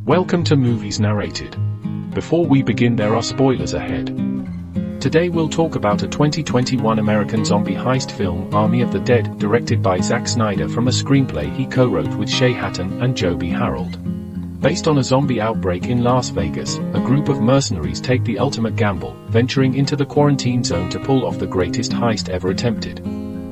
Welcome to Movies Narrated. Before we begin, there are spoilers ahead. Today we'll talk about a 2021 American zombie heist film, Army of the Dead, directed by Zack Snyder from a screenplay he co-wrote with Shay, Hatten, and Joby. Based on a zombie outbreak in Las Vegas, a group of mercenaries take the ultimate gamble, venturing into the quarantine zone to pull off the greatest heist ever attempted.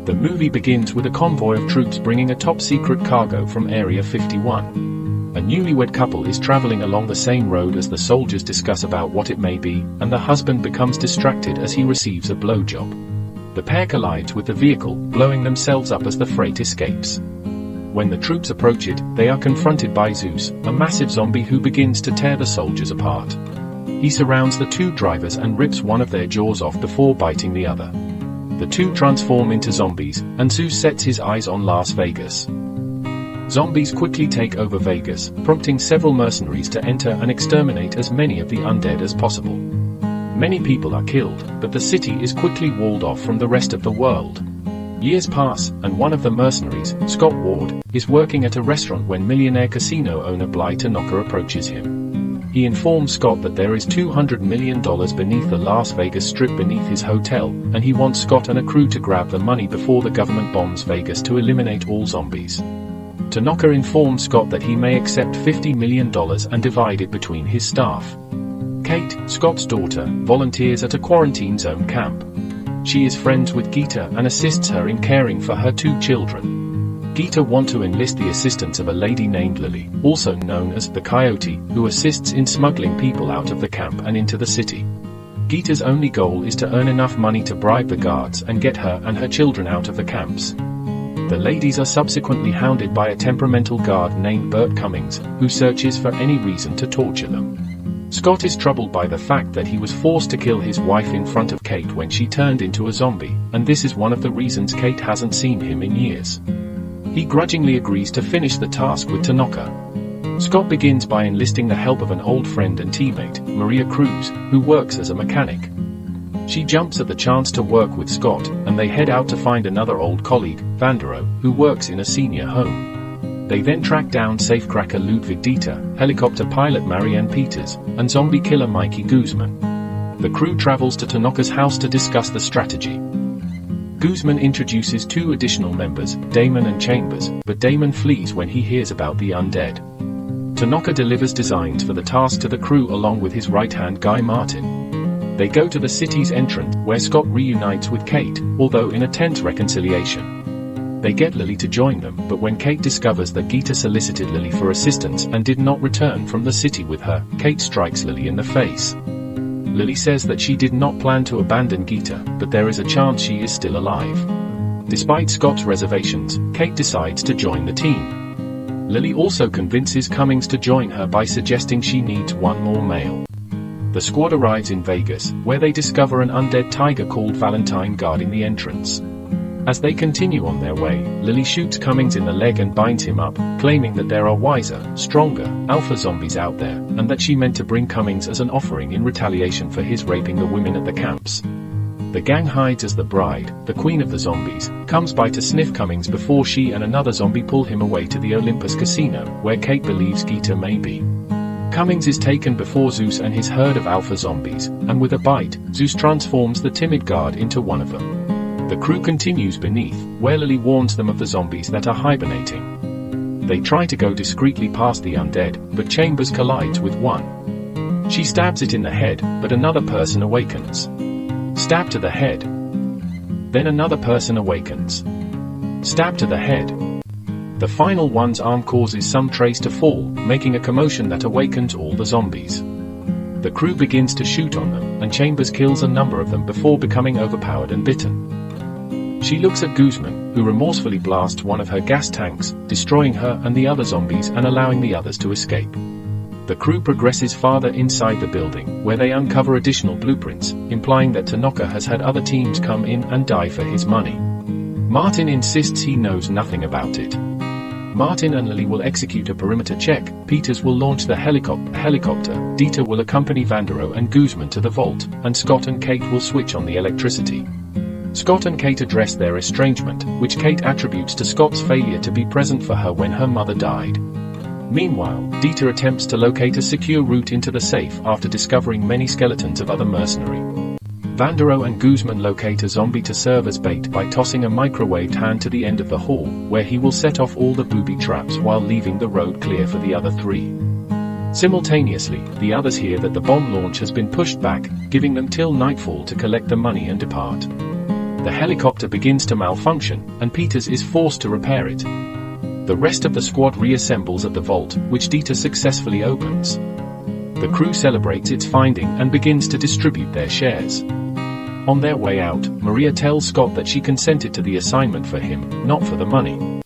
The movie begins with a convoy of troops bringing a top-secret cargo from Area 51. A newlywed couple is traveling along the same road as the soldiers discuss about what it may be, and the husband becomes distracted as he receives a blowjob. The pair collides with the vehicle, blowing themselves up as the freight escapes. When the troops approach it, they are confronted by Zeus, a massive zombie who begins to tear the soldiers apart. He surrounds the two drivers and rips one of their jaws off before biting the other. The two transform into zombies, and Zeus sets his eyes on Las Vegas. Zombies quickly take over Vegas, prompting several mercenaries to enter and exterminate as many of the undead as possible. Many people are killed, but the city is quickly walled off from the rest of the world. Years pass, and one of the mercenaries, Scott Ward, is working at a restaurant when millionaire casino owner Nora approaches him. He informs Scott that there is $200 million beneath the Las Vegas Strip beneath his hotel, and he wants Scott and a crew to grab the money before the government bombs Vegas to eliminate all zombies. Tanaka informs Scott that he may accept $50 million and divide it between his staff. Kate, Scott's daughter, volunteers at a quarantine zone camp. She is friends with Gita and assists her in caring for her two children. Gita wants to enlist the assistance of a lady named Lily, also known as the Coyote, who assists in smuggling people out of the camp and into the city. Gita's only goal is to earn enough money to bribe the guards and get her and her children out of the camps. The ladies are subsequently hounded by a temperamental guard named Bert Cummings, who searches for any reason to torture them. Scott is troubled by the fact that he was forced to kill his wife in front of Kate when she turned into a zombie, and this is one of the reasons Kate hasn't seen him in years. He grudgingly agrees to finish the task with Tanaka. Scott begins by enlisting the help of an old friend and teammate, Maria Cruz, who works as a mechanic. She jumps at the chance to work with Scott, and they head out to find another old colleague, Vandero, who works in a senior home. They then track down safecracker Ludwig Dieter, helicopter pilot Marianne Peters, and zombie killer Mikey Guzman. The crew travels to Tanaka's house to discuss the strategy. Guzman introduces two additional members, Damon and Chambers, but Damon flees when he hears about the undead. Tanaka delivers designs for the task to the crew along with his right-hand guy Martin. They go to the city's entrance, where Scott reunites with Kate, although in a tense reconciliation. They get Lily to join them, but when Kate discovers that Gita solicited Lily for assistance and did not return from the city with her, Kate strikes Lily in the face. Lily says that she did not plan to abandon Gita, but there is a chance she is still alive. Despite Scott's reservations, Kate decides to join the team. Lily also convinces Cummings to join her by suggesting she needs one more male. The squad arrives in Vegas, where they discover an undead tiger called Valentine guarding the entrance. As they continue on their way, Lily shoots Cummings in the leg and binds him up, claiming that there are wiser, stronger, alpha zombies out there, and that she meant to bring Cummings as an offering in retaliation for his raping the women at the camps. The gang hides as the bride, the queen of the zombies, comes by to sniff Cummings before she and another zombie pull him away to the Olympus casino, where Kate believes Gita may be. Cummings is taken before Zeus and his herd of alpha zombies, and with a bite, Zeus transforms the timid guard into one of them. The crew continues beneath, where Lily warns them of the zombies that are hibernating. They try to go discreetly past the undead, but Chambers collides with one. She stabs it in the head, but another person awakens. Stab to the head. Then another person awakens. Stab to the head. The final one's arm causes some trace to fall, making a commotion that awakens all the zombies. The crew begins to shoot on them, and Chambers kills a number of them before becoming overpowered and bitten. She looks at Guzman, who remorsefully blasts one of her gas tanks, destroying her and the other zombies and allowing the others to escape. The crew progresses farther inside the building, where they uncover additional blueprints, implying that Tanaka has had other teams come in and die for his money. Martin insists he knows nothing about it. Martin and Lily will execute a perimeter check, Peters will launch the helicopter, Dieter will accompany Vandero and Guzman to the vault, and Scott and Kate will switch on the electricity. Scott and Kate address their estrangement, which Kate attributes to Scott's failure to be present for her when her mother died. Meanwhile, Dieter attempts to locate a secure route into the safe after discovering many skeletons of other mercenaries. Vandero and Guzman locate a zombie to serve as bait by tossing a microwaved hand to the end of the hall, where he will set off all the booby traps while leaving the road clear for the other three. Simultaneously, the others hear that the bomb launch has been pushed back, giving them till nightfall to collect the money and depart. The helicopter begins to malfunction, and Peters is forced to repair it. The rest of the squad reassembles at the vault, which Dieter successfully opens. The crew celebrates its finding and begins to distribute their shares. On their way out, Maria tells Scott that she consented to the assignment for him, not for the money.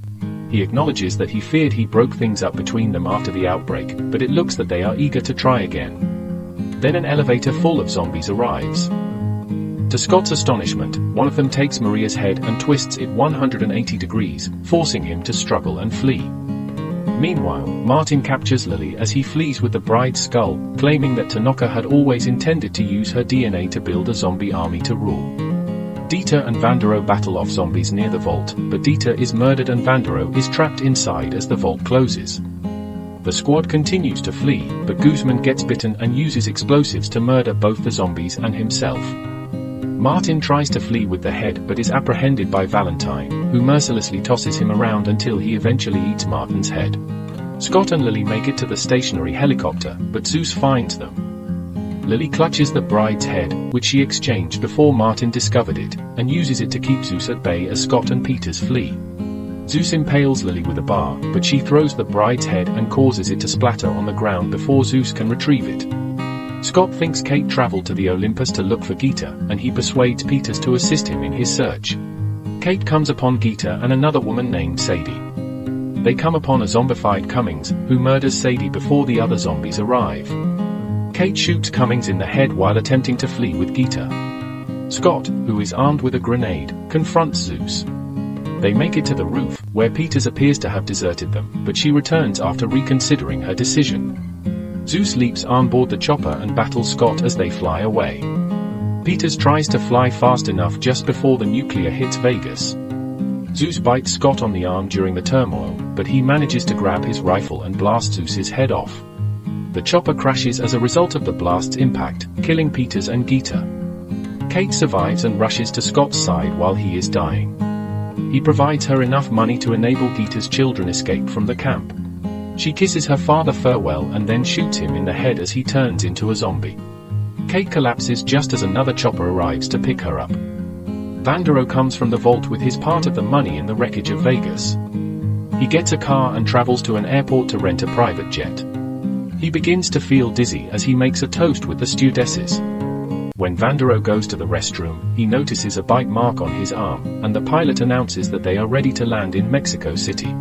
He acknowledges that he feared he broke things up between them after the outbreak, but it looks that they are eager to try again. Then an elevator full of zombies arrives. To Scott's astonishment, one of them takes Maria's head and twists it 180 degrees, forcing him to struggle and flee. Meanwhile, Martin captures Lily as he flees with the bride's skull, claiming that Tanaka had always intended to use her DNA to build a zombie army to rule. Dieter and Vandero battle off zombies near the vault, but Dieter is murdered and Vandero is trapped inside as the vault closes. The squad continues to flee, but Guzman gets bitten and uses explosives to murder both the zombies and himself. Martin tries to flee with the head but is apprehended by Valentine, who mercilessly tosses him around until he eventually eats Martin's head. Scott and Lily make it to the stationary helicopter, but Zeus finds them. Lily clutches the bride's head, which she exchanged before Martin discovered it, and uses it to keep Zeus at bay as Scott and Peters flee. Zeus impales Lily with a bar, but she throws the bride's head and causes it to splatter on the ground before Zeus can retrieve it. Scott thinks Kate traveled to the Olympus to look for Gita, and he persuades Peters to assist him in his search. Kate comes upon Gita and another woman named Sadie. They come upon a zombified Cummings, who murders Sadie before the other zombies arrive. Kate shoots Cummings in the head while attempting to flee with Gita. Scott, who is armed with a grenade, confronts Zeus. They make it to the roof, where Peters appears to have deserted them, but she returns after reconsidering her decision. Zeus leaps on board the chopper and battles Scott as they fly away. Peters tries to fly fast enough just before the nuclear hits Vegas. Zeus bites Scott on the arm during the turmoil, but he manages to grab his rifle and blast Zeus's head off. The chopper crashes as a result of the blast's impact, killing Peters and Gita. Kate survives and rushes to Scott's side while he is dying. He provides her enough money to enable Gita's children escape from the camp. She kisses her father farewell and then shoots him in the head as he turns into a zombie. Kate collapses just as another chopper arrives to pick her up. Vandero comes from the vault with his part of the money in the wreckage of Vegas. He gets a car and travels to an airport to rent a private jet. He begins to feel dizzy as he makes a toast with the stewardesses. When Vandero goes to the restroom, he notices a bite mark on his arm, and the pilot announces that they are ready to land in Mexico City.